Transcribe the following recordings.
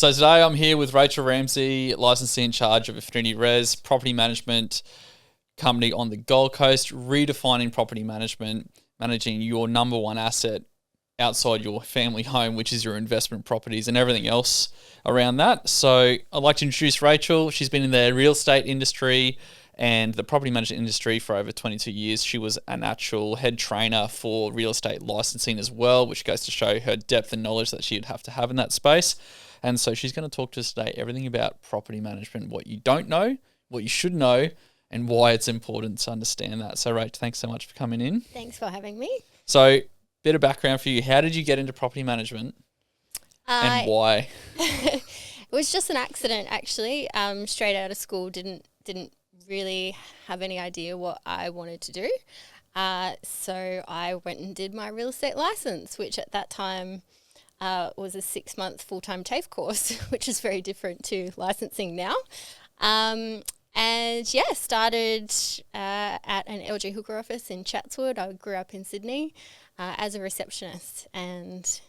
So today I'm here with Rachel Ramsey, licensee in charge of Affinity Res, property management company on the Gold Coast, redefining property management, managing your number one asset outside your family home, which is your investment properties and everything else around that. So I'd like to introduce Rachel. She's been in the real estate industry and the property management industry for over 22 years. She was an actual head trainer for real estate licensing as well, which goes to show her depth and knowledge that she'd have to have in that space. And so she's going to talk to us today everything about property management, what you don't know, what you should know, and why it's important to understand that. So, Rach, thanks so much for coming in. Thanks for having me. So, bit of background for you. How did you get into property management and why? It was just an accident, actually. Straight out of school, didn't really have any idea what I wanted to do. So I went and did my real estate license, which at that time was a 6-month full-time TAFE course, which is very different to licensing now. And yeah, started at an LG Hooker office in Chatswood. I grew up in Sydney as a receptionist, and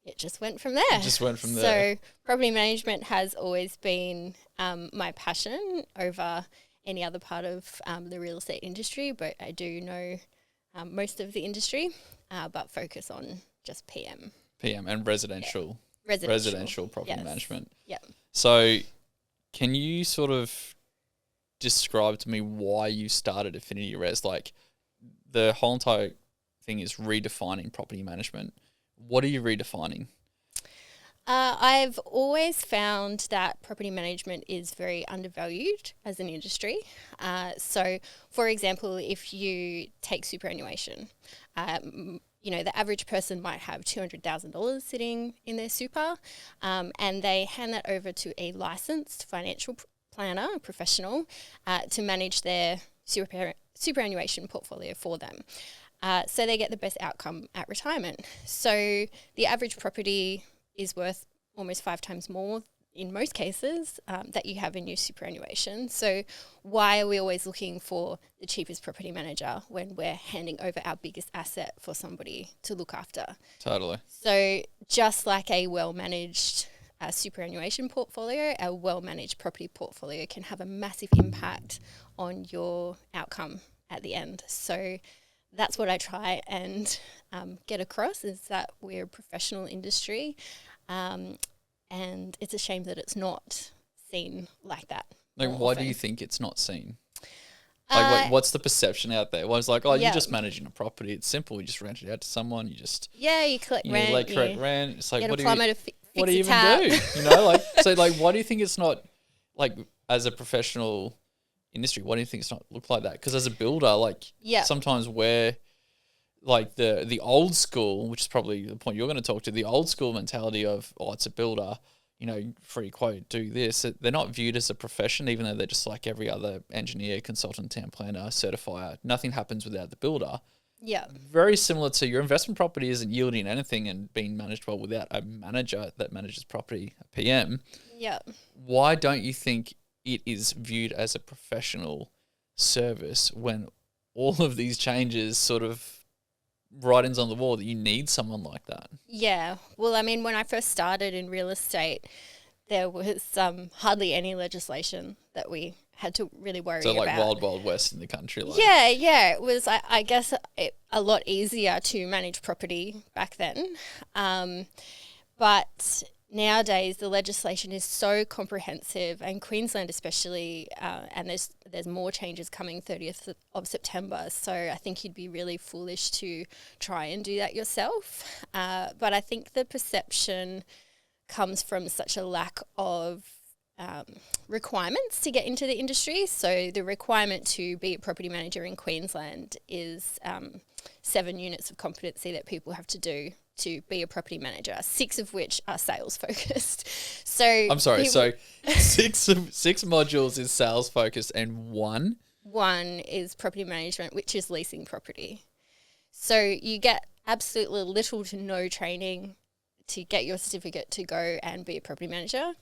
it just went from there. So property management has always been my passion over any other part of the real estate industry, but I do know most of the industry, but focus on just PM and residential. Yeah. Residential property management. Yeah. So can you sort of describe to me why you started Affinity Res? Like, the whole entire thing is redefining property management. What are you redefining? I've always found that property management is very undervalued as an industry. So, for example, if you take superannuation, the average person might have $200,000 sitting in their super, and they hand that over to a licensed financial planner, a professional, to manage their superannuation portfolio for them. So they get the best outcome at retirement. So the average property is worth almost 5 times more in most cases that you have in your superannuation. So why are we always looking for the cheapest property manager when we're handing over our biggest asset for somebody to look after? Totally. So just like a well-managed superannuation portfolio, a well-managed property portfolio can have a massive impact on your outcome at the end. So that's what I try and get across, is that we're a professional industry, and it's a shame that it's not seen like that. Like, why often. do you think it's not seen? Like, what's the perception out there? Well, it's like, you're just managing a property. It's simple. You just rent it out to someone. You just you collect rent. Collect rent. It's like, get what a do you plumber to fix what do you a even tap. do? So, like, why do you think it's not, like, as a professional industry? Why do you think it's not look like that? Because as a builder, sometimes we're like the old school, which is probably the point you're going to talk to, the old school mentality of, it's a builder, free quote, do this. They're not viewed as a profession, even though they're just like every other engineer, consultant, town planner, certifier. Nothing happens without the builder. Yeah. Very similar to your investment property isn't yielding anything and being managed well without a manager that manages property, a PM. Yeah. Why don't you think it is viewed as a professional service when all of these changes sort of writings on the wall that you need someone like that? Yeah. Well, I mean, when I first started in real estate, there was hardly any legislation that we had to really worry about. So like wild west in the country. Yeah. It was, I guess, a lot easier to manage property back then. But nowadays the legislation is so comprehensive, and Queensland especially, and there's more changes coming 30th of September. So I think you'd be really foolish to try and do that yourself. But I think the perception comes from such a lack of requirements to get into the industry. So the requirement to be a property manager in Queensland is 7 units of competency that people have to do to be a property manager, 6 of which are sales focused. So I'm sorry, so six modules is sales focused and one is property management, which is leasing property. So you get absolutely little to no training to get your certificate to go and be a property manager.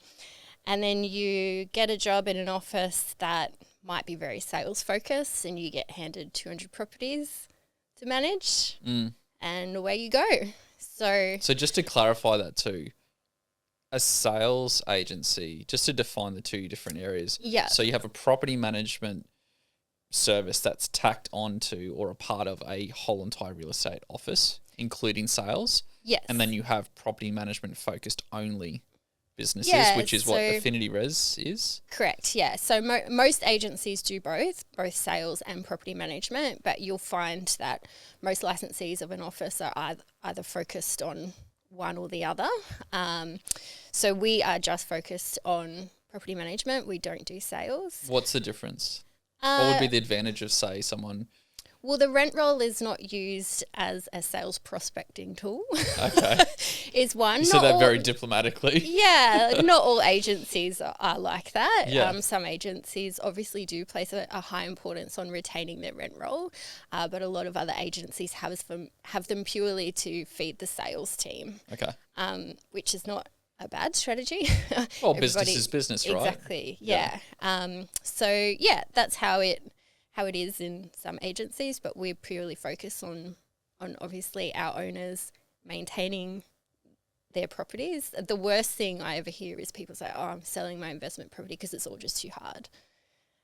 And then you get a job in an office that might be very sales focused, and you get handed 200 properties to manage, and away you go. So just to clarify that too, a sales agency, just to define the two different areas. Yeah. So you have a property management service that's tacked onto or a part of a whole entire real estate office, including sales. Yes. And then you have property management focused only businesses, Yeah, which is what so- Affinity Res is. Correct, yeah. So most agencies do both sales and property management, but you'll find that most licensees of an office are either focused on one or the other. So we are just focused on property management. We don't do sales. What's the difference? What would be the advantage of, say, someone... Well, the rent roll is not used as a sales prospecting tool. Okay. Is one. You said that very diplomatically. Yeah, not all agencies are like that. Yeah. Some agencies obviously do place a high importance on retaining their rent roll, but a lot of other agencies have them purely to feed the sales team, Okay. which is not a bad strategy. Well, business is business, right? Exactly, yeah. So, yeah, that's how it is in some agencies, but we're purely focused on obviously our owners maintaining their properties. The worst thing I ever hear is people say, "Oh, I'm selling my investment property because it's all just too hard,"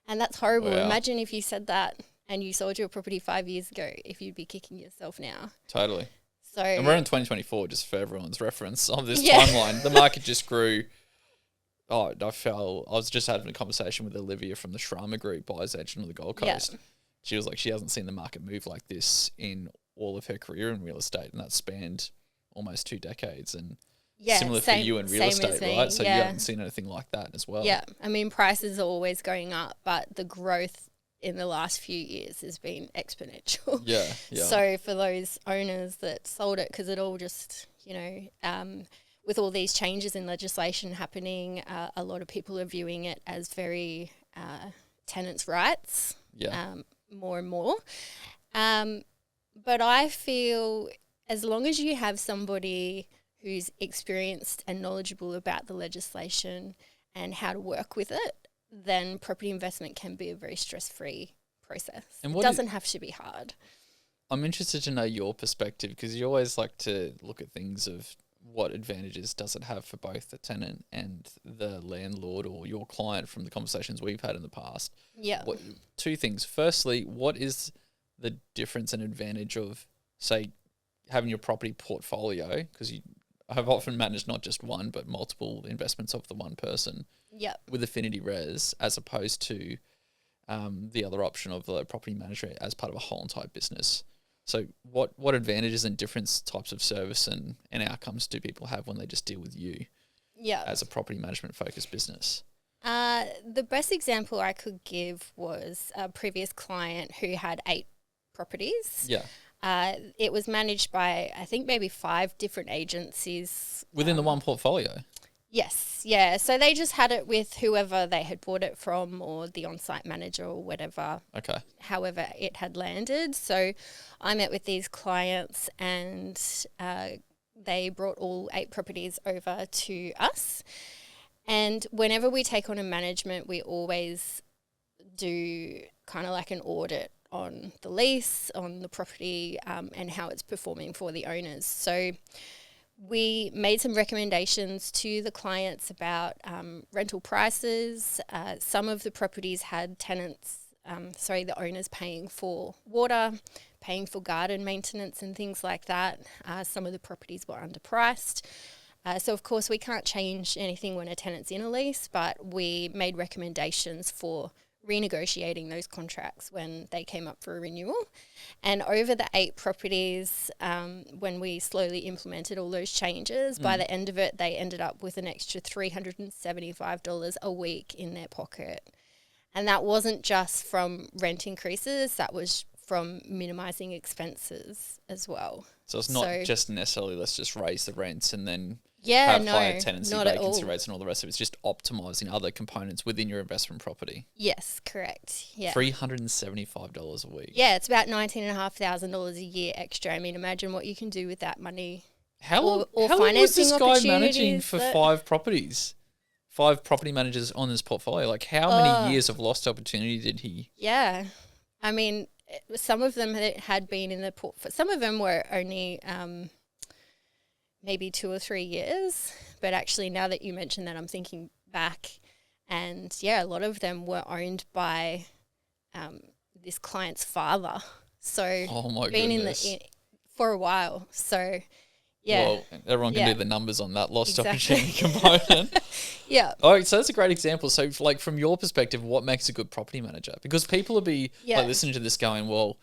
and that's horrible. Wow. Imagine if you said that and you sold your property 5 years ago, if you'd be kicking yourself now. Totally. So, And we're in 2024, just for everyone's reference, on this Yeah. timeline. The market just grew. I was just having a conversation with Olivia from the Shrama Group, buyers agent on the Gold Yeah. Coast. She was like, she hasn't seen the market move like this in all of her career in real estate, and that spanned almost 2 decades. And yeah, similar for you in real same estate, as me, right? So you yeah. haven't seen anything like that as well. Yeah, I mean, prices are always going up, but the growth in the last few years has been exponential. Yeah. So for those owners that sold it, because it all just, with all these changes in legislation happening, a lot of people are viewing it as very tenants' rights, more and more. But I feel as long as you have somebody who's experienced and knowledgeable about the legislation and how to work with it, then property investment can be a very stress-free process. And It doesn't have to be hard. I'm interested to know your perspective, because you always like to look at things of what advantages does it have for both the tenant and the landlord or your client from the conversations we've had in the past. Yeah. Two things. Firstly, what is the difference and advantage of, say, having your property portfolio, because you have often managed not just one but multiple investments of the one person, with Affinity Res, as opposed to the other option of the property manager as part of a whole entire business. So what advantages and different types of service and outcomes do people have when they just deal with you as a property management focused business? The best example I could give was a previous client who had 8 properties. Yeah. It was managed by, I think, maybe 5 different agencies. Within the one portfolio? Yes, yeah. So they just had it with whoever they had bought it from, or the on-site manager, or whatever. Okay. However it had landed. So I met with these clients and they brought all 8 properties over to us. And whenever we take on a management, we always do kind of like an audit on the lease, on the property, and how it's performing for the owners. So we made some recommendations to the clients about rental prices. Some of the properties had the owners paying for water, paying for garden maintenance and things like that. Some of the properties were underpriced. So, of course, we can't change anything when a tenant's in a lease, but we made recommendations for renegotiating those contracts when they came up for a renewal. And over the 8 properties, when we slowly implemented all those changes, by the end of it, they ended up with an extra $375 a week in their pocket. And that wasn't just from rent increases, that was from minimising expenses as well. So it's not just necessarily let's just raise the rents and then higher tenancy, vacancy rates and all the rest of it. It's just optimising other components within your investment property. Yes, correct. Yeah. $375 a week. Yeah, it's about $19,500 a year extra. I mean, imagine what you can do with that money. How long was this guy managing for 5 properties? 5 property managers on his portfolio. Like, how many years of lost opportunity did he? Yeah. I mean, some of them had been in the some of them were only maybe 2 or 3 years, But actually, now that you mention that, I'm thinking back, and yeah, a lot of them were owned by this client's father. So Oh my been goodness. for a while. So yeah, Well, everyone can Yeah. do the numbers on that lost Exactly. opportunity component. yeah, All right, so that's a great example. So, like from your perspective, what makes a good property manager? Because people will be Yeah. like listening to this, going, "Well,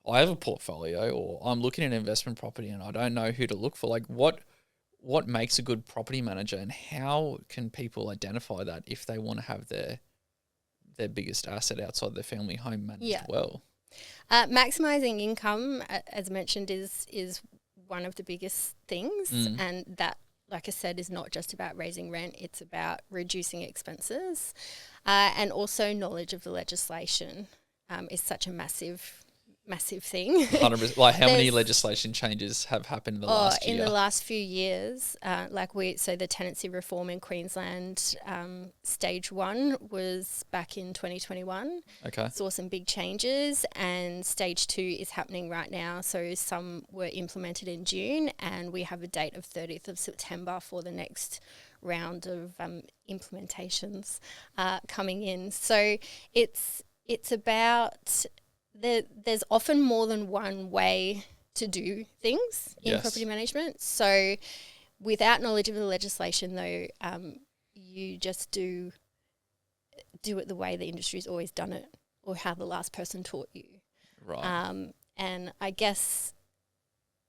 I have a portfolio, or I'm looking at investment property, and I don't know who to look for." Like, what makes a good property manager, and how can people identify that if they want to have their biggest asset outside their family home managed Yeah. well? Maximizing income, as mentioned, is one of the biggest things, and that, like I said, is not just about raising rent, it's about reducing expenses, and also knowledge of the legislation is such a massive thing. 100%. Like, how many There's- legislation changes have happened in the last in year? the last few years, so the tenancy reform in Queensland, stage 1 was back in 2021. Okay. Saw some big changes, and stage 2 is happening right now. So some were implemented in June, and we have a date of 30th of September for the next round of implementations coming in. So it's about there's often more than one way to do things in Yes. property management. So without knowledge of the legislation, though, you just do it the way the industry's always done it, or how the last person taught you. Right. And I guess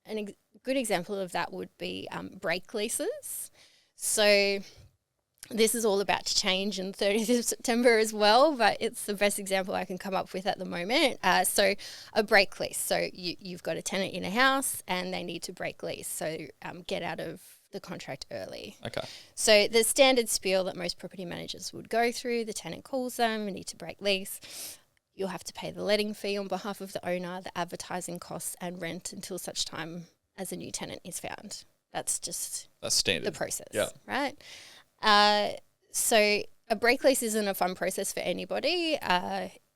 a good example of that would be break leases. So this is all about to change in 30th of September as well, but it's the best example I can come up with at the moment. So a break lease. So you've got a tenant in a house and they need to break lease. So get out of the contract early. Okay. So the standard spiel that most property managers would go through, the tenant calls them, you need to break lease. You'll have to pay the letting fee on behalf of the owner, the advertising costs and rent until such time as a new tenant is found. That's standard. the process, Yeah. right? So a break lease isn't a fun process for anybody.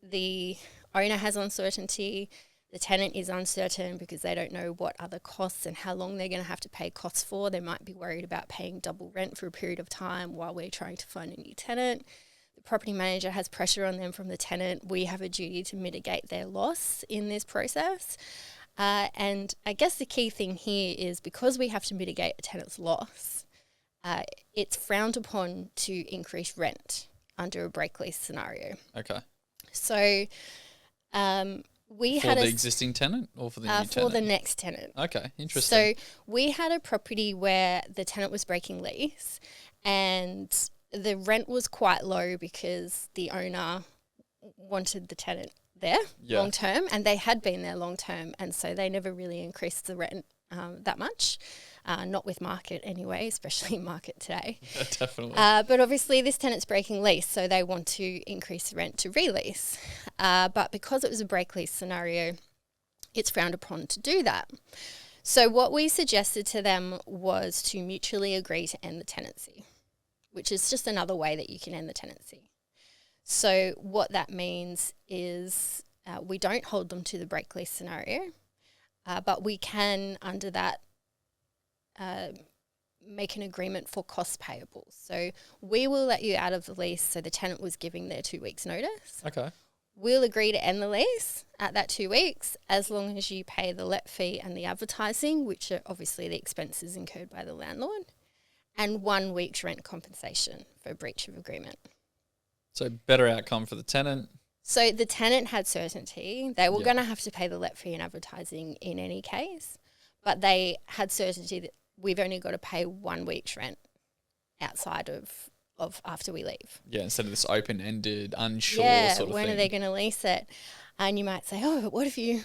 The owner has uncertainty. The tenant is uncertain because they don't know what other costs and how long they're going to have to pay costs for. They might be worried about paying double rent for a period of time while we're trying to find a new tenant. The property manager has pressure on them from the tenant. We have a duty to mitigate their loss in this process. And I guess the key thing here is because we have to mitigate a tenant's loss, it's frowned upon to increase rent under a break lease scenario. Okay. So we For had the existing tenant or for the new for tenant? the next tenant. Okay, interesting. So we had a property where the tenant was breaking lease and the rent was quite low because the owner wanted the tenant there long term, and they had been there long term, and so they never really increased the rent that much. Not with market anyway, especially market today. Yeah, definitely. But obviously this tenant's breaking lease, so they want to increase the rent to release. But because it was a break lease scenario, it's frowned upon to do that. So what we suggested to them was to mutually agree to end the tenancy, which is just another way that you can end the tenancy. So what that means is we don't hold them to the break lease scenario, but we can, under that, make an agreement for costs payable. So we will let you out of the lease, so the tenant was giving their 2 weeks notice. Okay. We'll agree to end the lease at that 2 weeks as long as you pay the let fee and the advertising, which are obviously the expenses incurred by the landlord, and 1 week's rent compensation for breach of agreement. So better outcome for the tenant. So the tenant had certainty. They were going to have to pay the let fee and advertising in any case, but they had certainty that we've only got to pay 1 week's rent outside of after we leave. Yeah, instead of this open-ended, unsure sort of thing. When are they going to lease it? And you might say, oh, but what if you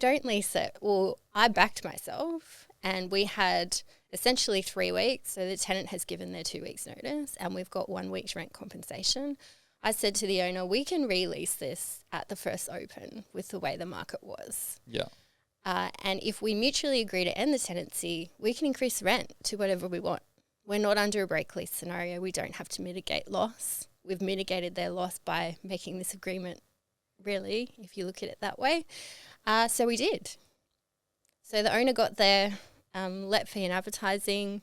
don't lease it? Well, I backed myself, and we had essentially 3 weeks. So the tenant has given their 2 weeks notice, and we've got 1 week's rent compensation. I said to the owner, we can release this at the first open with the way the market was. Yeah. And if we mutually agree to end the tenancy, we can increase the rent to whatever we want. We're not under a break lease scenario. We don't have to mitigate loss. We've mitigated their loss by making this agreement, really, if you look at it that way. So we did. So the owner got their let fee and advertising.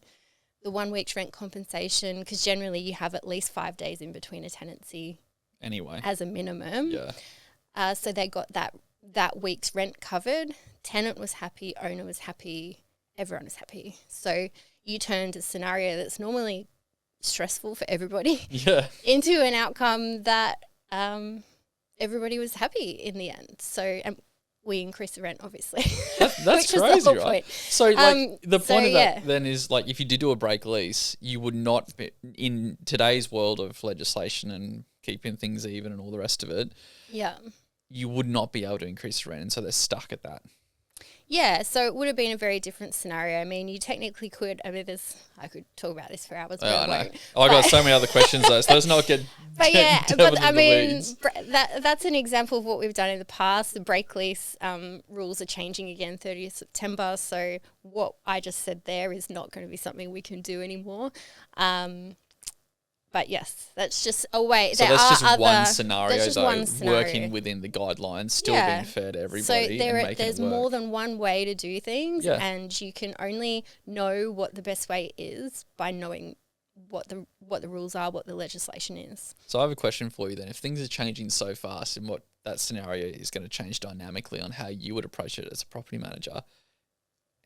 the 1 week's rent compensation, because generally you have at least 5 days in between a tenancy Anyway. as a minimum. Yeah. So they got that week's rent covered. Tenant was happy, owner was happy, everyone was happy. So you turned a scenario that's normally stressful for everybody Yeah. into an outcome that everybody was happy in the end. So we increased the rent, obviously. That's Which crazy, was the whole right? point. So, like, the point of that yeah. then is, like, if you did do a break lease, you would not be, in today's world of legislation and keeping things even and all the rest of it, Yeah. you would not be able to increase the rent, and so they're stuck at that. Yeah, so it would have been a very different scenario. I mean, you technically could. I mean, I could talk about this for hours, but I won't. I got so many other questions though, so let's not get. But yeah, delve but I into the mean, weeds. that's an example of what we've done in the past. The break lease rules are changing again 30th September. So what I just said there is not going to be something we can do anymore. But yes, that's just a way. So that's just one scenario, though, one scenario. working within the guidelines, still being fair to everybody. So and making there's it work. more than one way to do things, Yeah. and you can only know what the best way is by knowing what the rules are, what the legislation is. So I have a question for you then. If things are changing so fast and what that scenario is going to change dynamically on how you would approach it as a property manager,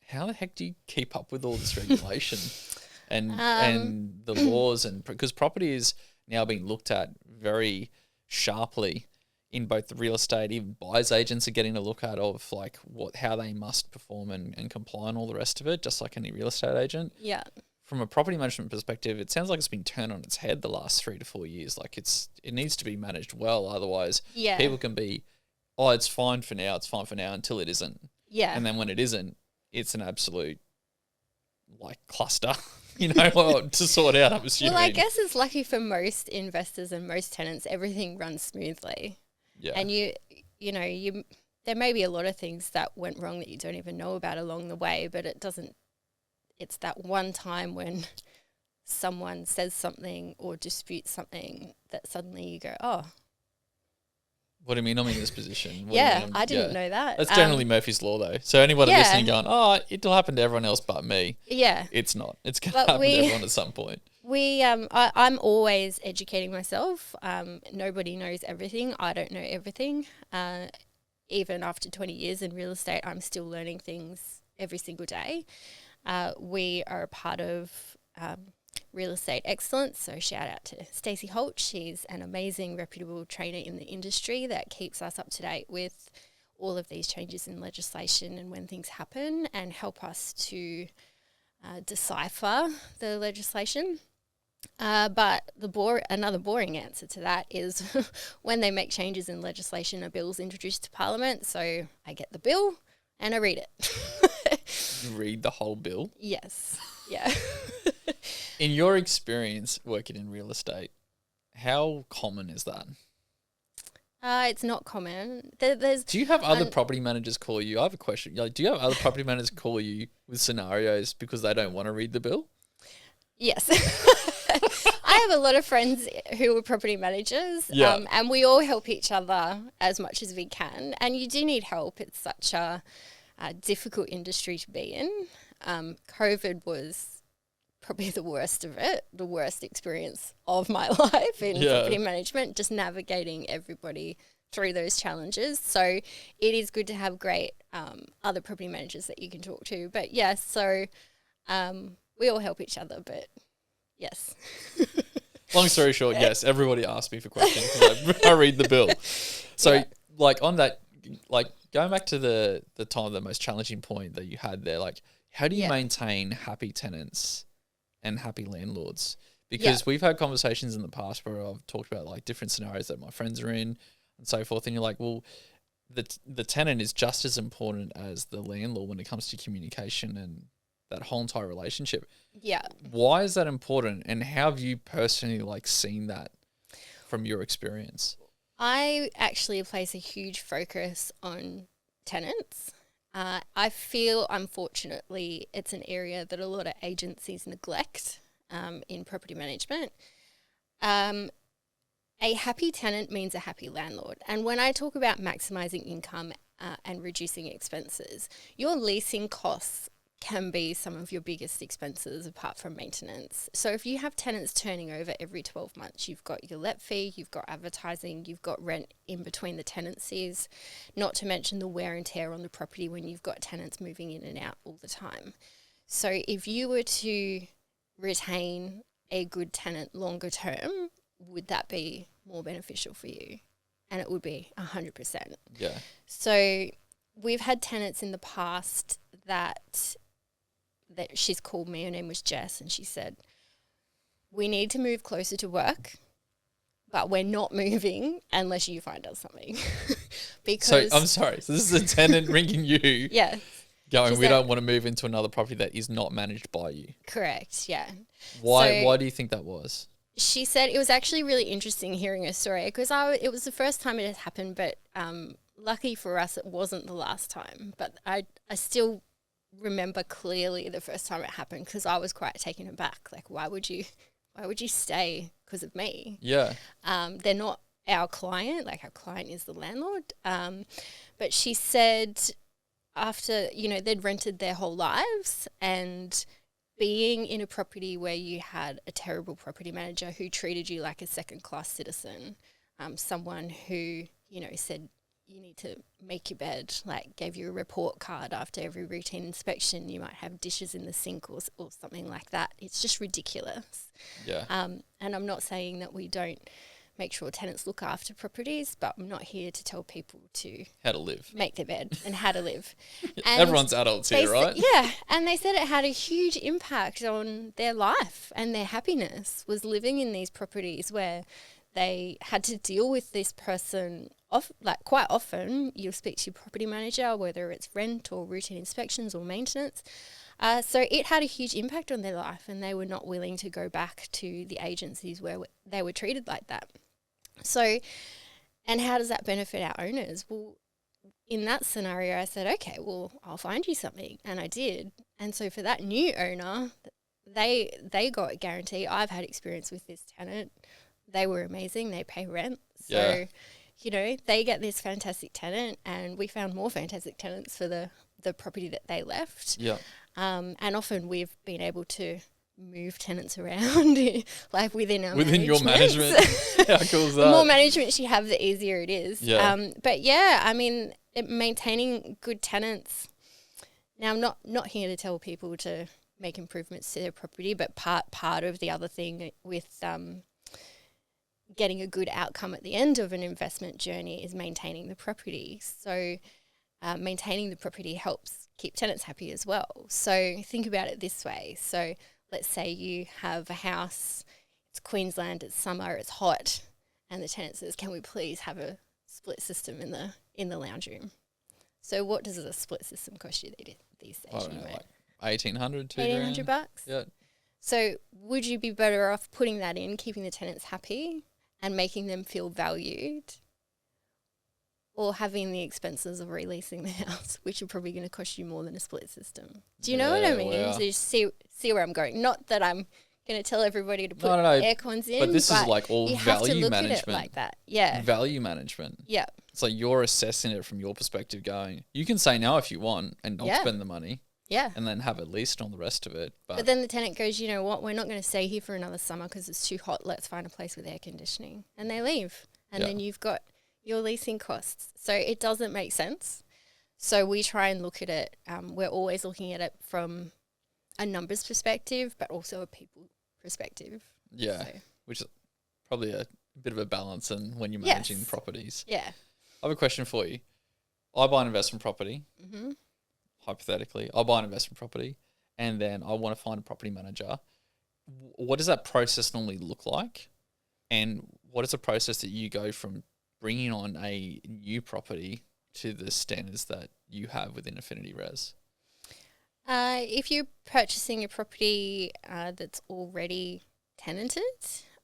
how the heck do you keep up with all this regulation and the laws? And because property is now being looked at very sharply in both the real estate, even buyers agents are getting a look at of like how they must perform and comply and all the rest of it, just like any real estate agent. Yeah. From a property management perspective, it sounds like it's been turned on its head the last 3 to 4 years. Like it needs to be managed well. Otherwise, people can be, it's fine for now. It's fine for now until it isn't. Yeah. And then when it isn't, it's an absolute like cluster, to sort out, I'm assuming. Well, I guess it's lucky for most investors and most tenants, everything runs smoothly. Yeah. And there may be a lot of things that went wrong that you don't even know about along the way, but it's that one time when someone says something or disputes something that suddenly you go, oh. What do you mean I'm in this position? I didn't know that. That's generally Murphy's Law, though. So anybody listening going, it'll happen to everyone else but me. Yeah. It's not. It's going to happen to everyone at some point. I'm always educating myself. Nobody knows everything. I don't know everything. Even after 20 years in real estate, I'm still learning things every single day. We are a part of Real Estate Excellence, so shout out to Stacey Holt. She's an amazing, reputable trainer in the industry that keeps us up to date with all of these changes in legislation and when things happen, and help us to decipher the legislation. But another boring answer to that is when they make changes in legislation, a bill's introduced to Parliament, so I get the bill and I read it. You read the whole bill? Yes. Yeah. In your experience working in real estate, how common is that? It's not common. Do you have other property managers call you? I have a question. Like, do you have other property managers call you with scenarios because they don't want to read the bill? Yes. I have a lot of friends who are property managers, and we all help each other as much as we can. And you do need help. It's such a difficult industry to be in. COVID was probably the worst of it, the worst experience of my life in property management, just navigating everybody through those challenges. So it is good to have great other property managers that you can talk to. But so we all help each other, but yes. Long story short, yes, everybody asks me for questions because I read the bill. So like on that, like going back to the time, the most challenging point that you had there, like how do you maintain happy tenants and happy landlords? Because we've had conversations in the past where I've talked about like different scenarios that my friends are in and so forth. And you're like, well, the tenant is just as important as the landlord when it comes to communication and that whole entire relationship. Yeah. Why is that important? And how have you personally like seen that from your experience? I actually place a huge focus on tenants. I feel, unfortunately, it's an area that a lot of agencies neglect in property management. A happy tenant means a happy landlord. And when I talk about maximising income and reducing expenses, your leasing costs can be some of your biggest expenses apart from maintenance. So if you have tenants turning over every 12 months, you've got your let fee, you've got advertising, you've got rent in between the tenancies, not to mention the wear and tear on the property when you've got tenants moving in and out all the time. So if you were to retain a good tenant longer term, would that be more beneficial for you? And it would be 100%. Yeah. So we've had tenants in the past that she's called me, her name was Jess, and she said, we need to move closer to work, but we're not moving unless you find us something. Because So I'm sorry. So this is a tenant ringing you. Yeah. Going, we don't want to move into another property that is not managed by you. Correct, yeah. Why do you think that was? She said it was actually really interesting hearing her story because it was the first time it had happened, but lucky for us it wasn't the last time. But I still remember clearly the first time it happened because I was quite taken aback. Like, why would you stay because of me? Yeah. They're not our client. Like, our client is the landlord. But she said after, they'd rented their whole lives, and being in a property where you had a terrible property manager who treated you like a second-class citizen, someone who, said you need to make your bed, like gave you a report card after every routine inspection, you might have dishes in the sink or something like that. It's just ridiculous. Yeah. And I'm not saying that we don't make sure tenants look after properties, but I'm not here to tell people how to live, make their bed and how to live. And everyone's adults here, right? Yeah, and they said it had a huge impact on their life, and their happiness was living in these properties where they had to deal with this person quite often. You'll speak to your property manager, whether it's rent or routine inspections or maintenance. So it had a huge impact on their life, and they were not willing to go back to the agencies where they were treated like that. So, and how does that benefit our owners? Well, in that scenario, I said, okay, well, I'll find you something. And I did. And so for that new owner, they got a guarantee. I've had experience with this tenant. They were amazing. They pay rent. So, they get this fantastic tenant, and we found more fantastic tenants for the property that they left. Yeah. And often we've been able to move tenants around like within your management. How cool is that? The more management you have, the easier it is. Yeah. But yeah, I mean, maintaining good tenants. Now, I'm not here to tell people to make improvements to their property, but part of the other thing with getting a good outcome at the end of an investment journey is maintaining the property. So maintaining the property helps keep tenants happy as well. So think about it this way. So let's say you have a house, it's Queensland, it's summer, it's hot, and the tenant says, can we please have a split system in the lounge room? So what does a split system cost you these days? I don't know, like 1,800, $1,800? Yeah. So would you be better off putting that in, keeping the tenants happy and making them feel valued, or having the expenses of releasing the house, which are probably going to cost you more than a split system? Do you know what I mean? Well, So you see where I'm going. Not that I'm going to tell everybody to put No. air cons in, But this is like all you have to value look management. at it like that. Yeah. Value management. Yeah. It's like you're assessing it from your perspective, going, you can say no if you want and not spend the money. Yeah. And then have it leased on the rest of it. But then the tenant goes, you know what, we're not going to stay here for another summer because it's too hot. Let's find a place with air conditioning. And they leave. And then you've got your leasing costs. So it doesn't make sense. So we try and look at it. We're always looking at it from a numbers perspective, but also a people perspective. Yeah. So. Which is probably a bit of a balance in when you're managing properties. Yeah. I have a question for you. I buy an investment property. Mm-hmm. Hypothetically, I buy an investment property and then I want to find a property manager. What does that process normally look like? And what is the process that you go from bringing on a new property to the standards that you have within Affinity Res? If you're purchasing a property that's already tenanted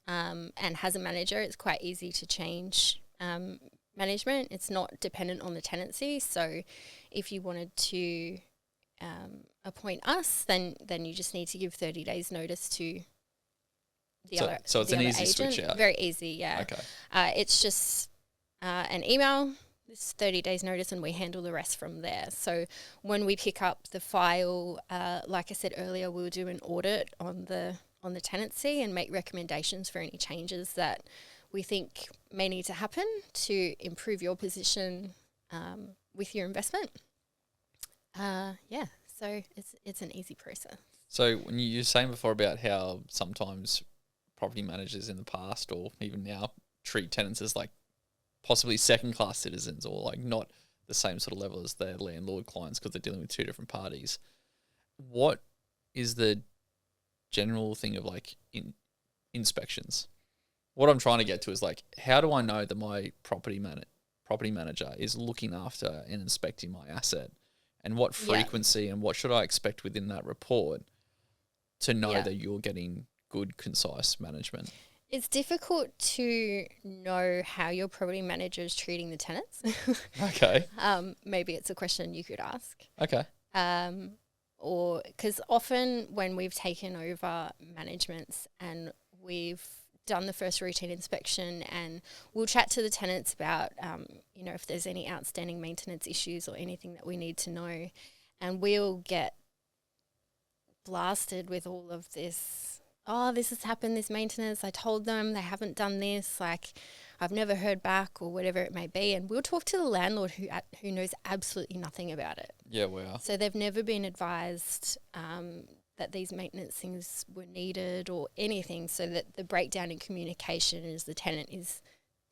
and has a manager, it's quite easy to change management. It's not dependent on the tenancy. So if you wanted to appoint us, then you just need to give 30 days notice to So it's an easy agent. switch out. Very easy, yeah. Okay. It's just an email, this 30 days notice and we handle the rest from there. So when we pick up the file, like I said earlier, we'll do an audit on the tenancy and make recommendations for any changes that we think may need to happen to improve your position with your investment. So it's an easy process. So when you were saying before about how sometimes property managers in the past or even now treat tenants as like possibly second-class citizens or like not the same sort of level as their landlord clients because they're dealing with two different parties. What is the general thing of like inspections? What I'm trying to get to is like, how do I know that my property manager is looking after and inspecting my asset, and what frequency and what should I expect within that report to know that you're getting good, concise management? It's difficult to know how your property manager is treating the tenants. Okay. Maybe it's a question you could ask. Okay. Or because often when we've taken over managements and we've done the first routine inspection, and we'll chat to the tenants about, if there's any outstanding maintenance issues or anything that we need to know, and we'll get blasted with all of this. Oh, this has happened, this maintenance. I told them they haven't done this. Like, I've never heard back or whatever it may be. And we'll talk to the landlord who knows absolutely nothing about it. Yeah, wow. So they've never been advised that these maintenance things were needed or anything, so that the breakdown in communication is the tenant is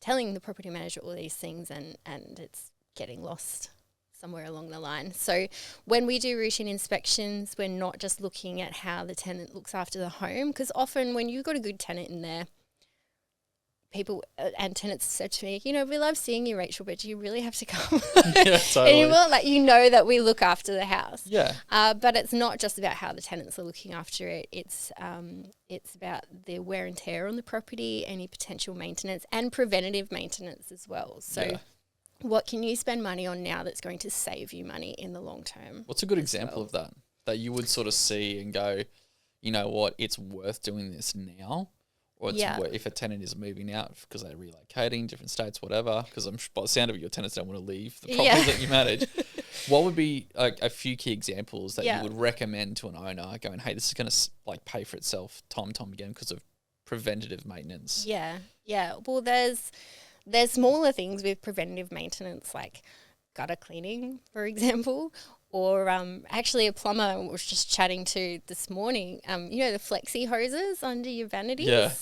telling the property manager all these things and it's getting lost somewhere along the line. So when we do routine inspections, we're not just looking at how the tenant looks after the home, because often when you've got a good tenant in there, people and tenants said to me, we love seeing you, Rachel, but do you really have to come? Yeah, totally. Anymore? Like, that we look after the house. Yeah. But it's not just about how the tenants are looking after it. It's about the wear and tear on the property, any potential maintenance and preventative maintenance as well. So what can you spend money on now that's going to save you money in the long term? What's a good example of that you would sort of see and go, you know what, it's worth doing this now? Or it's if a tenant is moving out because they're relocating, different states, whatever, because by the sound of it, your tenants don't want to leave the properties that you manage. What would be a few key examples that you would recommend to an owner going, hey, this is going to pay for itself time and time again because of preventative maintenance? Yeah. Well, there's smaller things with preventative maintenance, like gutter cleaning, for example, or actually a plumber I was just chatting to this morning, the flexi hoses under your vanities. Yeah.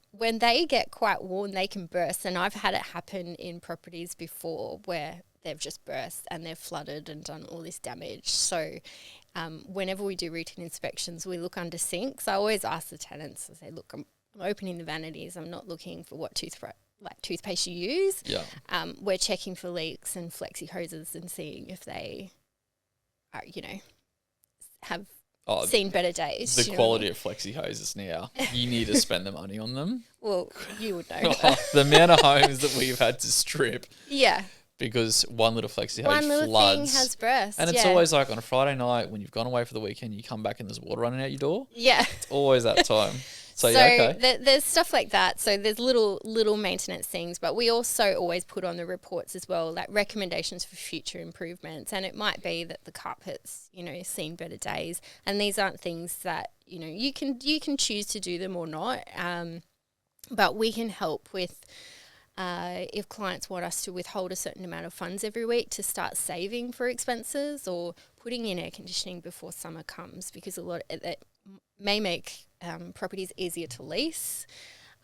When they get quite worn, they can burst, and I've had it happen in properties before where they've just burst and they've flooded and done all this damage. So whenever we do routine inspections, we look under sinks. I always ask the tenants, I say, look, I'm opening the vanities. I'm not looking for what toothpaste you use. Yeah. We're checking for leaks and flexi hoses and seeing if they are, have seen better days. The quality of flexi hoses now, you need to spend the money on them. Well, you would know. The amount of homes that we've had to strip. Yeah. Because one little flexi hose one little floods. Thing has burst. And it's always like on a Friday night when you've gone away for the weekend, you come back and there's water running out your door. Yeah. It's always that time. So there's stuff like that. So there's little maintenance things, but we also always put on the reports as well, like recommendations for future improvements. And it might be that the carpet's, seen better days. And these aren't things that, you can choose to do them or not. But we can help with if clients want us to withhold a certain amount of funds every week to start saving for expenses, or putting in air conditioning before summer comes, because a lot of that may make properties easier to lease.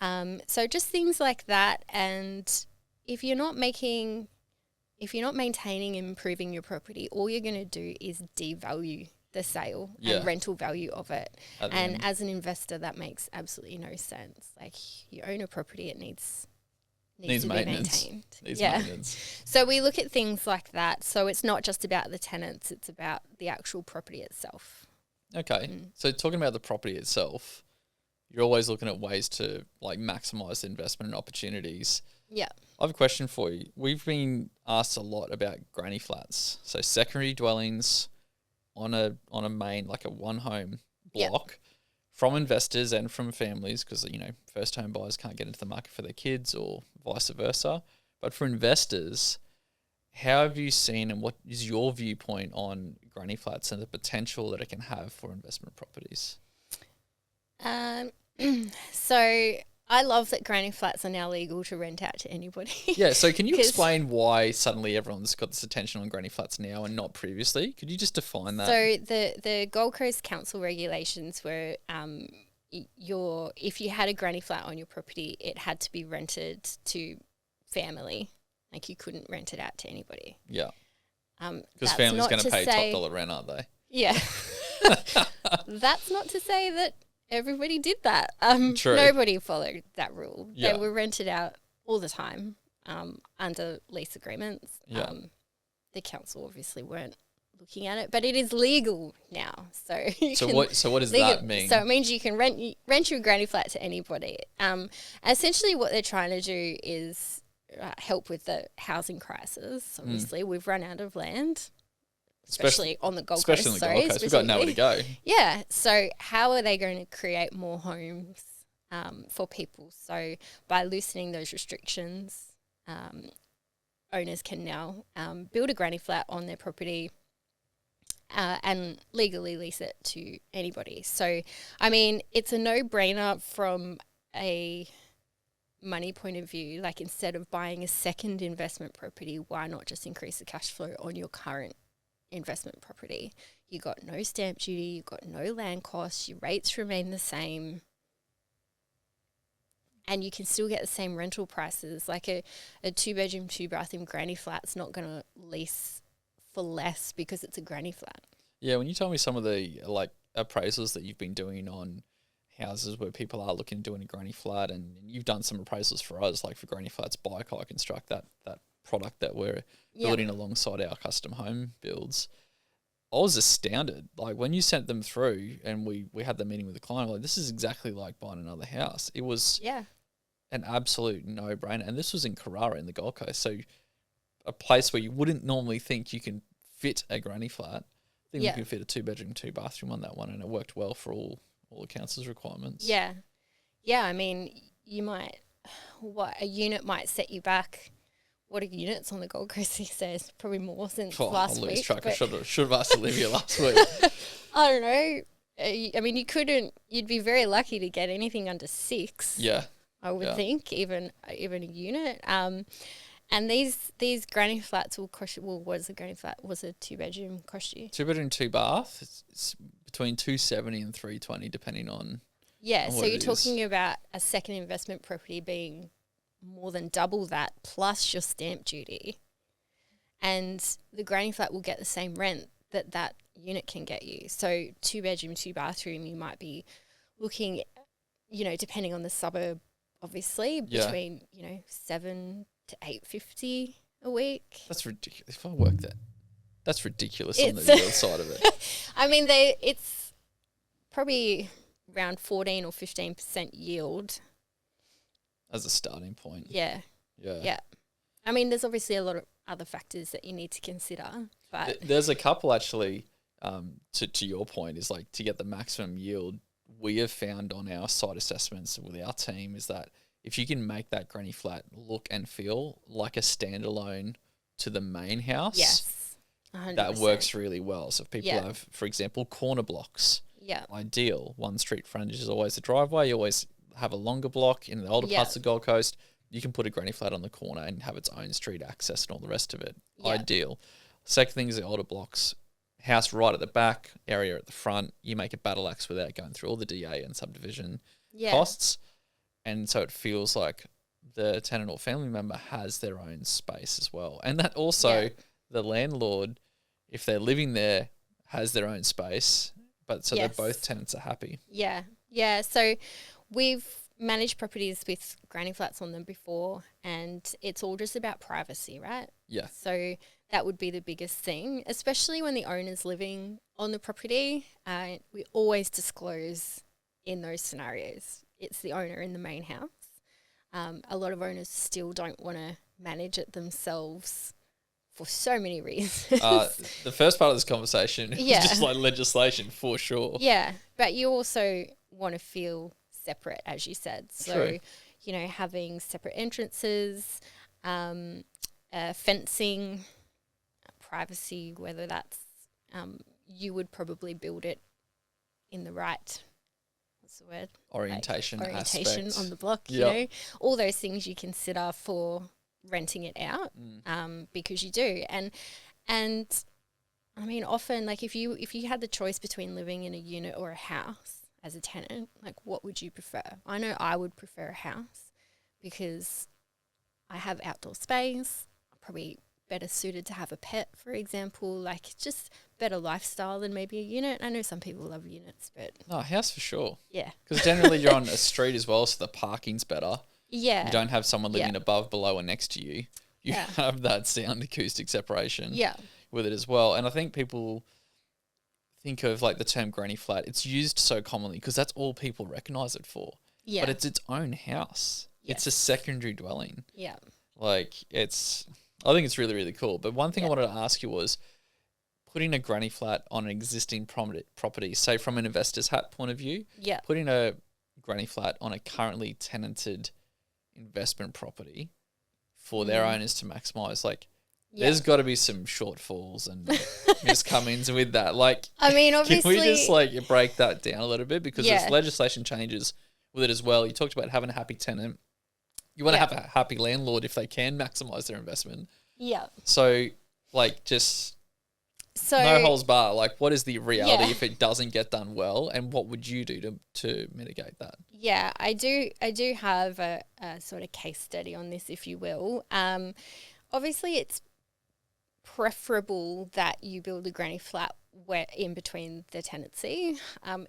So just things like that. And if you're not maintaining and improving your property, all you're going to do is devalue the sale and rental value of it. And as an investor, that makes absolutely no sense. Like, you own a property, it needs to maintenance. Be maintained. Maintenance. So we look at things like that. So it's not just about the tenants, it's about the actual property itself. Okay. So talking about the property itself, you're always looking at ways to maximize the investment and opportunities. Yeah. I have a question for you. We've been asked a lot about granny flats. So secondary dwellings on a main, like a one home block, from investors and from families, because first home buyers can't get into the market for their kids or vice versa. But for investors, how have you seen and what is your viewpoint on granny flats and the potential that it can have for investment properties? Um, so I love that granny flats are now legal to rent out to anybody. Yeah, so can you 'Cause- explain why suddenly everyone's got this attention on granny flats now and not previously? Could you just define that? So the Gold Coast Council regulations were if you had a granny flat on your property, it had to be rented to family. Like you couldn't rent it out to anybody. Yeah, because That's families not going to pay say- top dollar rent, aren't they? Yeah. That's not to say that everybody did that. True. Nobody followed that rule. Yeah. They were rented out all the time under lease agreements. Yeah. The council obviously weren't looking at it, but it is legal now. So What does that mean? So it means you can rent your granny flat to anybody. Essentially, what they're trying to do is help with the housing crisis. Obviously, we've run out of land. Especially on the Gold Coast. Especially on the Gold Coast. We've got nowhere to go. Yeah. So how are they going to create more homes for people? So by loosening those restrictions, owners can now build a granny flat on their property and legally lease it to anybody. So, I mean, it's a no-brainer from a money point of view. Like instead of buying a second investment property, why not just increase the cash flow on your current investment property? You got no stamp duty, you got no land costs, your rates remain the same, and you can still get the same rental prices. Like a 2-bedroom, 2-bathroom granny flat's not going to lease for less because it's a granny flat. Yeah, when you told me some of the appraisals that you've been doing on houses where people are looking at doing a granny flat, and you've done some appraisals for us, like for granny flats by Konstruct, that product that we're building alongside our custom home builds. I was astounded. Like when you sent them through and we had the meeting with the client, like this is exactly like buying another house. It was an absolute no-brainer. And this was in Carrara in the Gold Coast. So a place where you wouldn't normally think you can fit a granny flat. I think you can fit a 2-bedroom, 2-bathroom on that one, and it worked well for all the council's requirements. Yeah. Yeah, I mean, a unit might set you back. What are units on the Gold Coast these days? Probably more since last week. I'll lose track. I should have asked Olivia last week. I don't know. I mean, you'd be very lucky to get anything under 6. Yeah. I would think, even a unit. And these granny flats will cost you, well, what is a granny flat? Was a 2-bedroom cost you? 2-bedroom, 2-bath. It's between $270 and $320 depending on. Yeah, on so what you're it talking is. about a second investment property being more than double that plus your stamp duty. And the granny flat will get the same rent that unit can get you. So 2-bedroom, 2-bathroom, you might be looking, depending on the suburb, obviously, between, $7 to $850 a week. That's ridiculous. If I work that, that's ridiculous on the yield side of it. I mean, it's probably around 14 or 15% yield. As a starting point. Yeah. I mean, there's obviously a lot of other factors that you need to consider, but There's a couple actually, to your point, is like to get the maximum yield, we have found on our site assessments with our team is that if you can make that granny flat look and feel like a standalone to the main house, yes, 100%. that works really well. So if people have, for example, corner blocks, ideal. One street frontage is always the driveway. You always have a longer block in the older parts of the Gold Coast. You can put a granny flat on the corner and have its own street access and all the rest of it. Ideal. Second thing is the older blocks. House right at the back, area at the front. You make a battle axe without going through all the DA and subdivision costs. And so it feels like the tenant or family member has their own space as well. And that also, the landlord, if they're living there, has their own space. But so that both tenants are happy. Yeah. Yeah. So we've managed properties with granny flats on them before, and it's all just about privacy, right? Yeah. So that would be the biggest thing, especially when the owner's living on the property. We always disclose in those scenarios it's the owner in the main house. A lot of owners still don't want to manage it themselves for so many reasons. The first part of this conversation is just like legislation for sure. Yeah, but you also want to feel separate, as you said. So, True. Having separate entrances, fencing, privacy, whether that's you would probably build it in the right, what's the word? Orientation aspect. On the block, Yep. you know, all those things you consider for renting it out, because you do. And I mean, often, like, if you had the choice between living in a unit or a house as a tenant, like, what would you prefer? I know I would prefer a house because I have outdoor space. I'm probably better suited to have a pet, for example, like, just better lifestyle than maybe a unit. I know some people love units, but No, house for sure. yeah. Because generally you're on a street as well, so the parking's better. Yeah. You don't have someone living above, below, or next to you. You have that sound acoustic separation with it as well. And I think people think of, like, the term granny flat. It's used so commonly because that's all people recognise it for. Yeah. But it's its own house. Yes. It's a secondary dwelling. Yeah. Like, I think it's really, really cool. But one thing I wanted to ask you was putting a granny flat on an existing property, say from an investor's hat point of view, putting a granny flat on a currently tenanted investment property for their owners to maximise, like, there's got to be some shortfalls and miscomings with that. Like, I mean, obviously, can we just, like, break that down a little bit? Because there's legislation changes with it as well. You talked about having a happy tenant. You want to have a happy landlord if they can maximise their investment. Yeah. So, like, just no holds bar. Like, what is the reality if it doesn't get done well, and what would you do to mitigate that? Yeah, I do have a sort of case study on this, if you will. Obviously, it's preferable that you build a granny flat where in between the tenancy.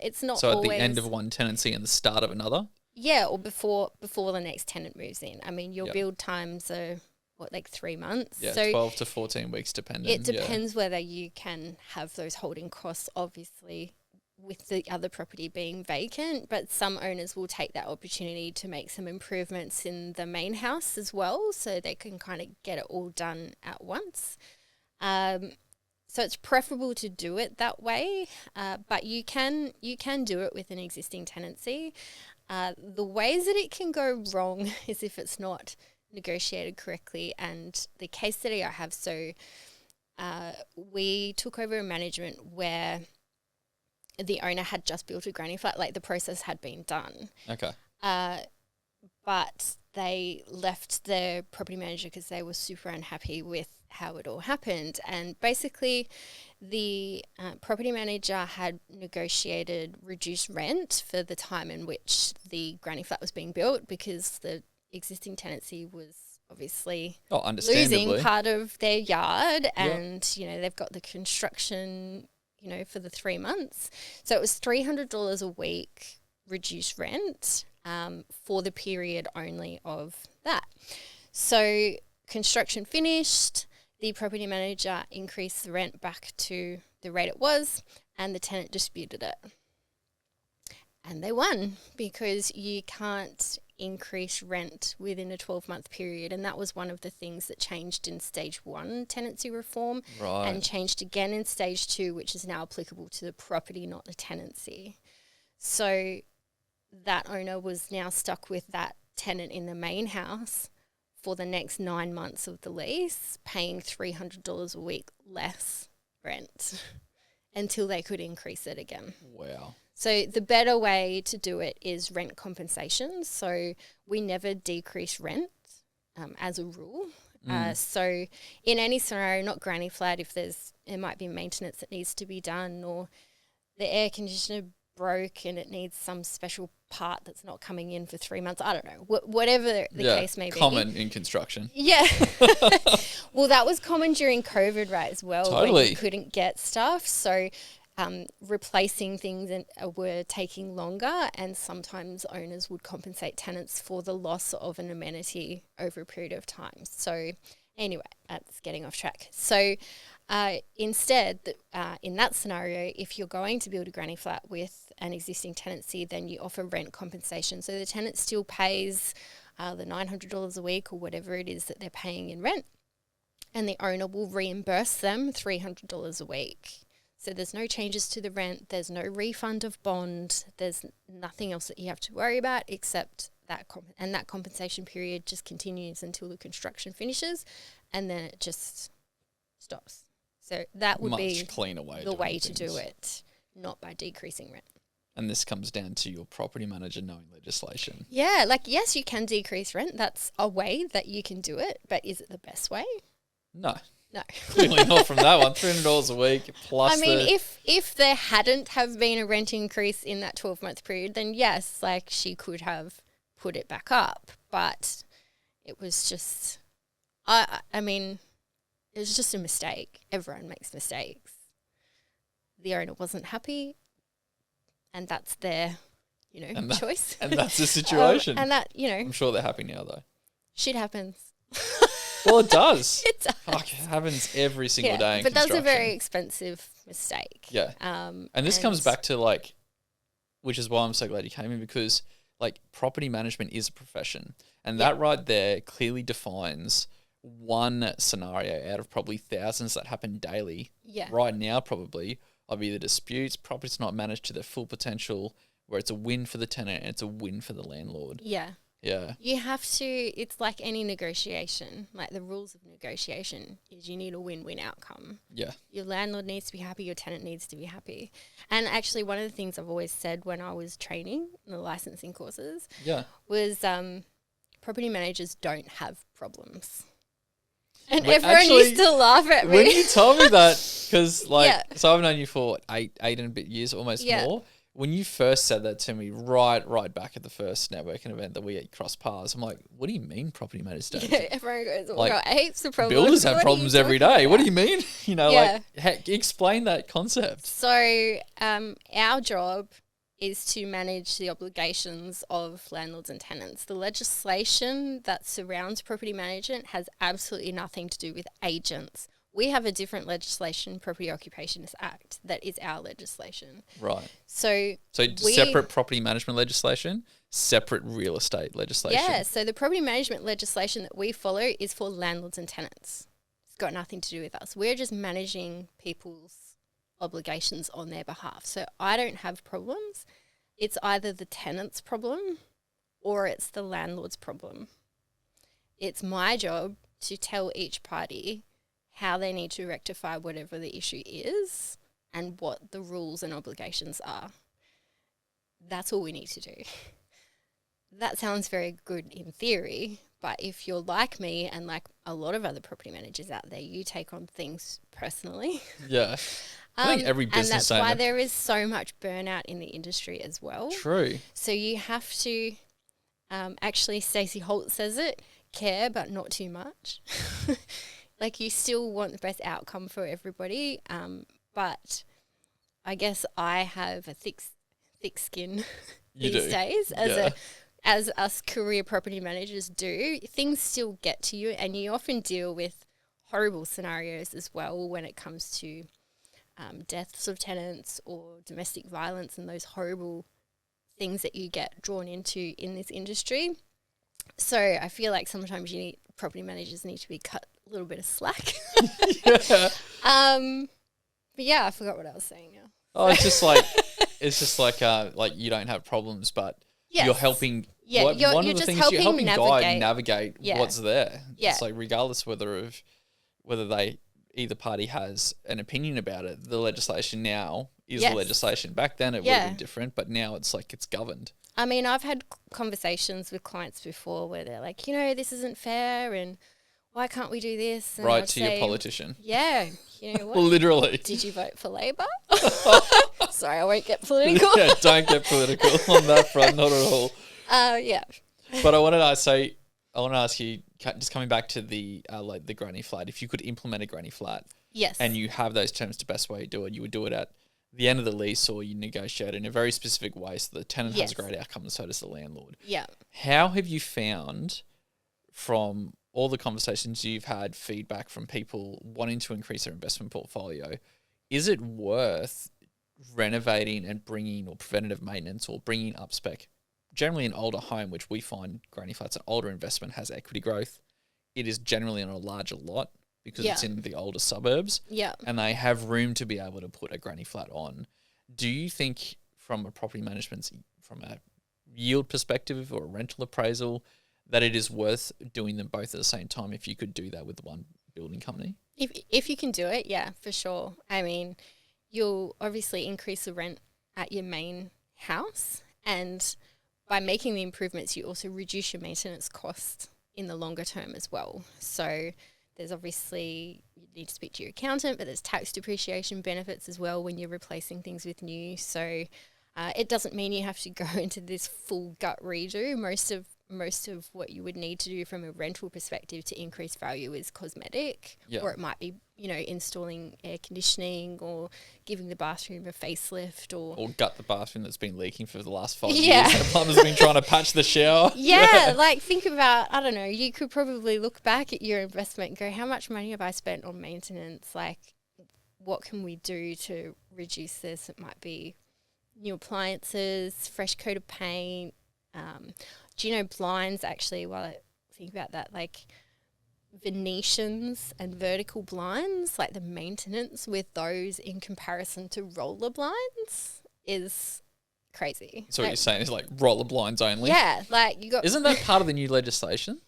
It's not so always, at the end of one tenancy and the start of another. Yeah, or before the next tenant moves in. I mean, your build times are like 3 months. Yeah, so 12 to 14 weeks depending. It depends whether you can have those holding costs, obviously, with the other property being vacant, but some owners will take that opportunity to make some improvements in the main house as well, so they can kind of get it all done at once. So it's preferable to do it that way, but you can do it with an existing tenancy. The ways that it can go wrong is if it's not negotiated correctly. And the case study I have, so we took over a management where the owner had just built a granny flat, like the process had been done. Okay. But they left their property manager because they were super unhappy with how it all happened. And basically the property manager had negotiated reduced rent for the time in which the granny flat was being built because the existing tenancy was obviously losing part of their yard, and you know, they've got the construction, you know, for the 3 months. So it was $300 a week reduced rent for the period only of that. So construction finished, the property manager increased the rent back to the rate it was, and the tenant disputed it. And they won because you can't increase rent within a 12-month period. And that was one of the things that changed in stage 1 tenancy reform, and changed again in stage 2, which is now applicable to the property, not the tenancy. So that owner was now stuck with that tenant in the main house for the next 9 months of the lease, paying $300 a week less rent until they could increase it again. Wow. So the better way to do it is rent compensation. So we never decrease rent as a rule. So in any scenario, not granny flat, if there might be maintenance that needs to be done, or the air conditioner broke and it needs some special part that's not coming in for 3 months. I don't know, whatever the case may be. Common in construction. Yeah. Well, that was common during COVID, right, as well. Totally. When you couldn't get stuff. So replacing things were taking longer, and sometimes owners would compensate tenants for the loss of an amenity over a period of time. So anyway, that's getting off track. So instead, in that scenario, if you're going to build a granny flat with an existing tenancy, then you offer rent compensation. So the tenant still pays the $900 a week or whatever it is that they're paying in rent, and the owner will reimburse them $300 a week. So there's no changes to the rent, there's no refund of bond, there's nothing else that you have to worry about except that, and that compensation period just continues until the construction finishes, and then it just stops. So that would be much cleaner way the of way doing to do things. it, not by decreasing rent. And this comes down to your property manager knowing legislation. Yeah, like, yes, you can decrease rent. That's a way that you can do it, but is it the best way? No, No. clearly not from that one. $300 a week plus I mean, if there hadn't have been a rent increase in that 12-month period, then yes, like, she could have put it back up. But it was just, I mean, it was just a mistake. Everyone makes mistakes. The owner wasn't happy, and that's their, choice. And that's the situation. And that, I'm sure they're happy now, though. shit happens. Well, it does. It does. Fuck, it happens every single day in but that's construction. a very expensive mistake. Yeah. And this comes back to, like, which is why I'm so glad you came in, because, like, property management is a profession. And that right there clearly defines one scenario out of probably thousands that happen daily. Yeah. Right now, probably, of either disputes, property's not managed to their full potential, where it's a win for the tenant and it's a win for the landlord. Yeah. Yeah. You have to, it's like any negotiation, like the rules of negotiation is you need a win-win outcome. Yeah. Your landlord needs to be happy, your tenant needs to be happy. And actually one of the things I've always said when I was training in the licensing courses was property managers don't have problems. And everyone used to laugh at me. When you told me that, because, like, so I've known you for eight and a bit years, almost more. When you first said that to me, right back at the first networking event that we crossed paths, I'm like, what do you mean property managers don't? Yeah, everyone goes, well, like, got heaps of problems. Builders have problems every day. About? What do you mean? Like, explain that concept. So our job is to manage the obligations of landlords and tenants. The legislation that surrounds property management has absolutely nothing to do with agents. We have a different legislation, Property Occupations Act, that is our legislation. Right. So separate property management legislation, separate real estate legislation. Yeah, so the property management legislation that we follow is for landlords and tenants. It's got nothing to do with us. We're just managing people's obligations on their behalf. So I don't have problems. It's either the tenant's problem or it's the landlord's problem. It's my job to tell each party how they need to rectify whatever the issue is and what the rules and obligations are. That's all we need to do. That sounds very good in theory, but if you're like me and like a lot of other property managers out there, you take on things personally. Yeah. I think every business and that's owner. why there is so much burnout in the industry as well. True. So you have to, actually Stacey Holt says it, care but not too much. Like, you still want the best outcome for everybody, but I guess I have a thick skin these days, as us career property managers do. Things still get to you, and you often deal with horrible scenarios as well when it comes to deaths of tenants or domestic violence and those horrible things that you get drawn into in this industry. So I feel like sometimes property managers need to be cut a little bit of slack. But yeah, I forgot what I was saying now. Oh, it's just like you don't have problems, but you're helping. Yeah, one of the things you're helping guide navigate Yeah. what's there. Yeah. It's like, regardless whether either party has an opinion about it, the legislation now is the legislation. Back then it would have been different, but now it's like it's governed. I mean, I've had conversations with clients before where they're like, this isn't fair, and why can't we do this? And Right to your politician. Yeah, you know what? Literally. Did you vote for Labor? Sorry, I won't get political. Yeah, don't get political on that front, not at all. Yeah. But I want to ask you, just coming back to the the granny flat. If you could implement a granny flat, yes, and you have those terms, the best way to do it, you would do it at the end of the lease, or you negotiate in a very specific way so the tenant has a great outcome, and so does the landlord. Yeah. How have you found, from all the conversations you've had, feedback from people wanting to increase their investment portfolio, is it worth renovating and bringing, or preventative maintenance, or bringing up spec? Generally an older home, which we find granny flats, an older investment, has equity growth. It is generally on a larger lot because it's in the older suburbs. Yeah. And they have room to be able to put a granny flat on. Do you think, from a property management, from a yield perspective or a rental appraisal, that it is worth doing them both at the same time if you could do that with one building company? If you can do it, yeah, for sure. I mean, you'll obviously increase the rent at your main house, and by making the improvements, you also reduce your maintenance costs in the longer term as well. So there's obviously, you need to speak to your accountant, but there's tax depreciation benefits as well when you're replacing things with new. So it doesn't mean you have to go into this full gut redo. Most of what you would need to do from a rental perspective to increase value is cosmetic, or it might be, installing air conditioning or giving the bathroom a facelift or gut the bathroom that's been leaking for the last 5 years and the plumber's been trying to patch the shower. Like think about, I don't know, you could probably look back at your investment and go, how much money have I spent on maintenance? Like, what can we do to reduce this? It might be new appliances, fresh coat of paint. Do you know blinds, actually, while I think about that, like Venetians and vertical blinds, like the maintenance with those in comparison to roller blinds is crazy. So what you're saying is like roller blinds only? Yeah, like you got... Isn't that part of the new legislation?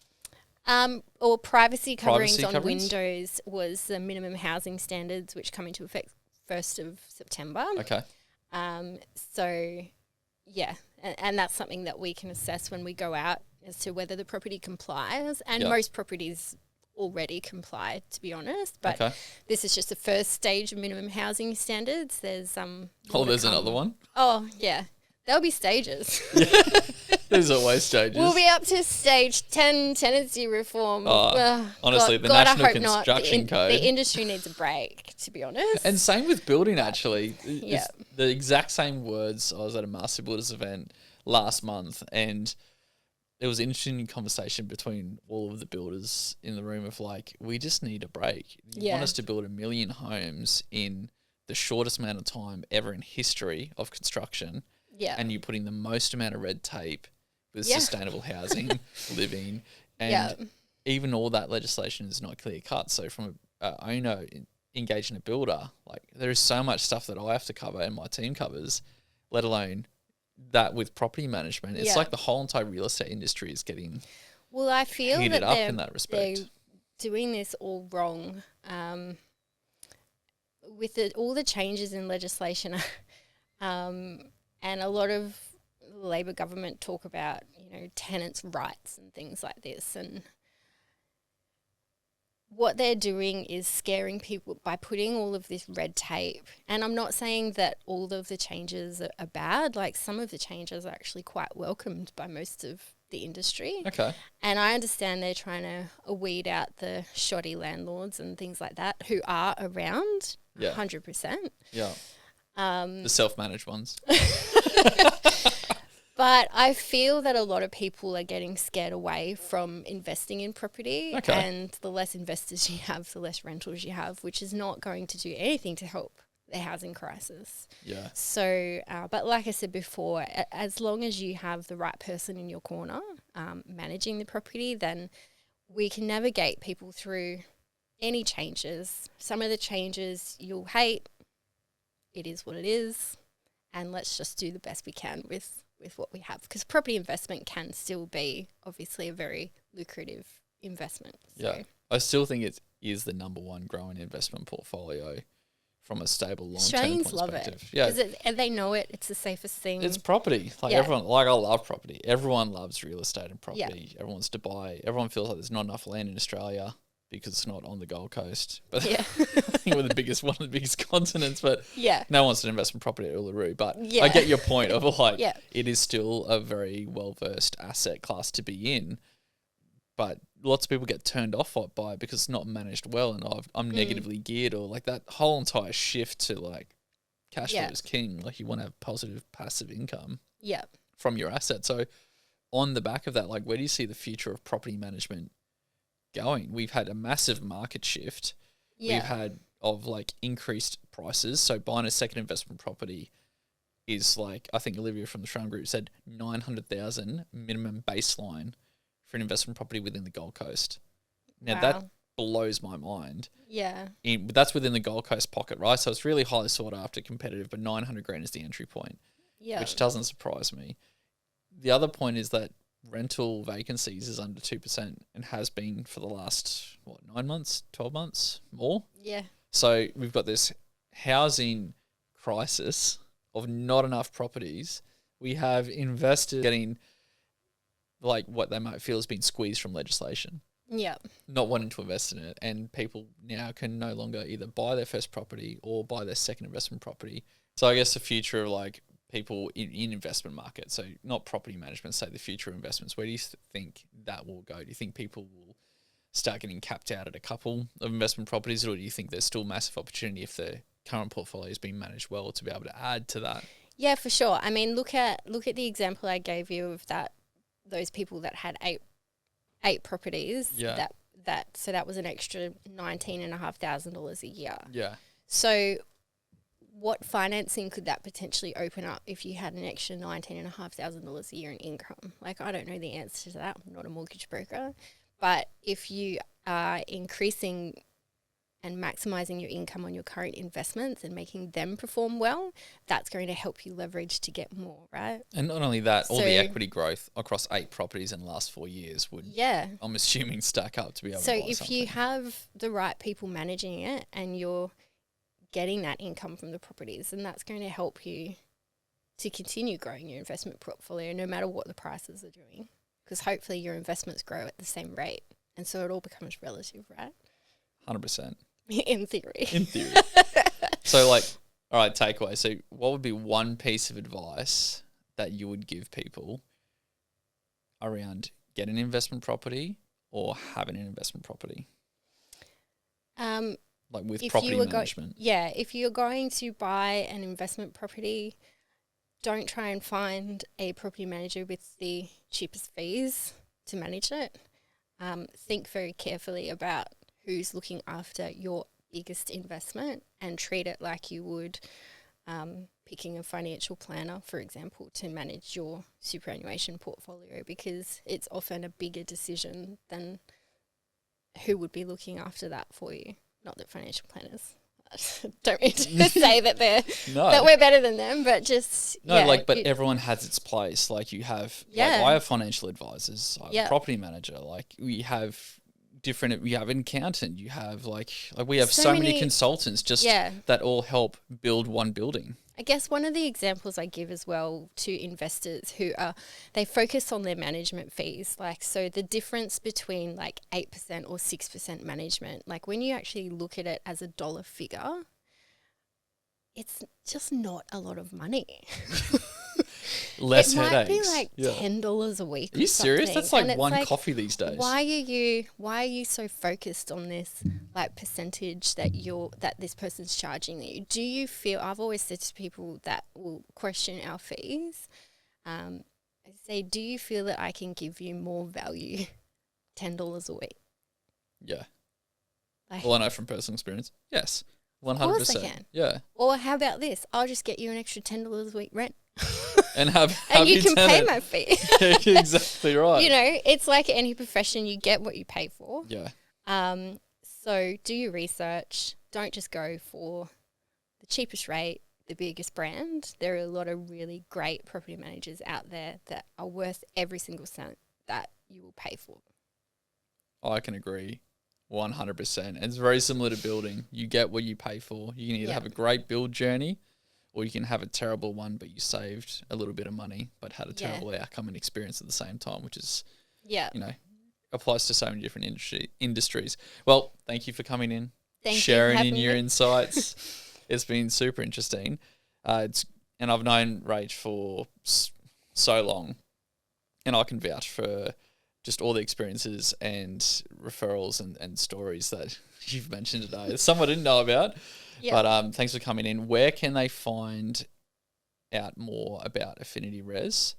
Or privacy coverings on windows was the minimum housing standards, which come into effect 1st of September. Okay. So, yeah, and that's something that we can assess when we go out as to whether the property complies. And most properties already comply, to be honest. But this is just the first stage of minimum housing standards. There's there's another one? Oh, yeah. There'll be stages. There's always stages. We'll be up to stage 10, tenancy reform. Honestly, the National Construction Code. The industry needs a break, to be honest. And same with building, actually. It's the exact same words. I was at a Master Builders event last month, and there was an interesting conversation between all of the builders in the room of like, we just need a break. You want us to build 1 million homes in the shortest amount of time ever in history of construction. Yeah. And you're putting the most amount of red tape with sustainable housing, living, and even all that legislation is not clear cut. So from an owner engaging a builder, like there is so much stuff that I have to cover and my team covers, let alone that with property management. It's like the whole entire real estate industry is getting I feel heated that up in that respect. They're doing this all wrong. With all the changes in legislation, and a lot of the Labor government talk about, tenants' rights and things like this. And what they're doing is scaring people by putting all of this red tape. And I'm not saying that all of the changes are bad. Like, some of the changes are actually quite welcomed by most of the industry. Okay. And I understand they're trying to weed out the shoddy landlords and things like that who are around 100%. Yeah. The self-managed ones. But I feel that a lot of people are getting scared away from investing in property. Okay. And the less investors you have, the less rentals you have, which is not going to do anything to help the housing crisis. Yeah. So, but like I said before, as long as you have the right person in your corner managing the property, then we can navigate people through any changes. Some of the changes you'll hate. It is what it is, and let's just do the best we can with what we have, because property investment can still be obviously a very lucrative investment. So. Yeah, I still think it is the number one growing investment portfolio from a stable long-term Australians perspective. Love it. And they know it. It's the safest thing. It's property. Everyone, I love property. Everyone loves real estate and property. Everyone wants to buy. Everyone feels like there's not enough land in Australia because it's not on the Gold Coast. But I think we're one of the biggest continents, but no one wants to invest in property at Uluru. But I get your point of like, it is still a very well-versed asset class to be in, but lots of people get turned off by it because it's not managed well, and I'm negatively geared, or like that whole entire shift to like cash flow is king. Like, you want to have positive passive income from your asset. So on the back of that, like, where do you see the future of property management going? We've had a massive market shift. We've had of like increased prices. So buying a second investment property is like, I think Olivia from the Shram Group said 900,000 minimum baseline for an investment property within the Gold Coast. Now that blows my mind. Yeah. But that's within the Gold Coast pocket, right? So it's really highly sought after, competitive, but 900 grand is the entry point, which doesn't surprise me. The other point is that rental vacancies is under 2% and has been for the last, 9 months, 12 months, more? Yeah. So we've got this housing crisis of not enough properties. We have investors getting like what they might feel has been squeezed from legislation, Yeah. not wanting to invest in it, and people now can no longer either buy their first property or buy their second investment property. So I guess the future of like people in investment market, so not property management, say the future of investments, where do you think that will go? Do you think people will start getting capped out at a couple of investment properties, or do you think there's still massive opportunity if the current portfolio is being managed well to be able to add to that? Yeah, for sure. I mean, look at the example I gave you of those people that had eight properties. Yeah. So that was an extra $19,500 a year. Yeah. So what financing could that potentially open up if you had an extra $19,500 a year in income? Like, I don't know the answer to that. I'm not a mortgage broker. But if you are increasing and maximizing your income on your current investments and making them perform well, that's going to help you leverage to get more, right? And not only that, all the equity growth across 8 properties in the last 4 years would, I'm assuming, stack up to be able to buy something. So if you have the right people managing it and you're getting that income from the properties, then that's going to help you to continue growing your investment portfolio no matter what the prices are doing, because hopefully your investments grow at the same rate. And so it all becomes relative, right? 100%. In theory. In theory. So, like, all right, takeaway. So what would be one piece of advice that you would give people around getting an investment property or having an investment property? Like with property management. If you're going to buy an investment property, don't try and find a property manager with the cheapest fees to manage it. Think very carefully about who's looking after your biggest investment and treat it like you would picking a financial planner, for example, to manage your superannuation portfolio, because it's often a bigger decision than who would be looking after that for you. Not that financial planners don't mean to say that that we're better than them, but just but everyone has its place. Like you have, like I have financial advisors, I have a property manager. Like we have an accountant. You have like we have so many consultants that all help build one building. I guess one of the examples I give as well to investors who they focus on their management fees. Like, so the difference between like 8% or 6% management, like when you actually look at it as a dollar figure, it's just not a lot of money. Less it headaches. Might be like $10 a week. Are you serious? That's like one coffee these days. Why are you so focused on this like percentage that this person's charging you? Do you feel? I've always said to people that will question our fees, I say, do you feel that I can give you more value, $10 a week? Yeah. Well, I know from personal experience. Yes. 100%. Of course I can. Yeah. Or how about this? I'll just get you an extra $10 a week rent. And have you can pay my fee. Exactly right. You know, it's like any profession, you get what you pay for. Yeah. So do your research. Don't just go for the cheapest rate, the biggest brand. There are a lot of really great property managers out there that are worth every single cent that you will pay for. I can agree 100%. It's very similar to building. You get what you pay for. You can either have a great build journey, or you can have a terrible one, but you saved a little bit of money, but had a terrible outcome and experience at the same time, which is, applies to so many different industries. Well, thank you for coming in, sharing your insights. It's been super interesting. And I've known Rach for so long, and I can vouch for just all the experiences and referrals and stories that you've mentioned today. Some I didn't know about. Yep. But thanks for coming in. Where can they find out more about Affinity Res?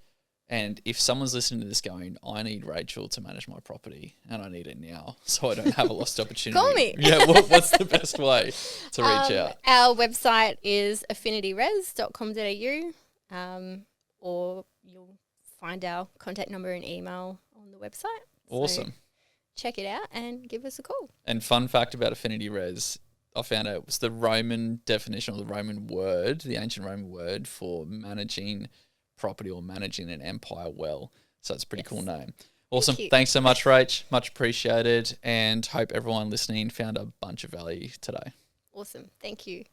And if someone's listening to this going, I need Rachel to manage my property and I need it now so I don't have a lost opportunity. Call me. Yeah, what's the best way to reach out? Our website is affinityres.com.au, or you'll find our contact number and email on the website. Awesome. So check it out and give us a call. And fun fact about Affinity Res, I found out it was the Roman definition, or the Roman word, the ancient Roman word for managing property or managing an empire well. So it's a pretty Yes. cool name. Awesome. you. Thanks so much, Rach. Much appreciated. And hope everyone listening found a bunch of value today. Awesome. Thank you.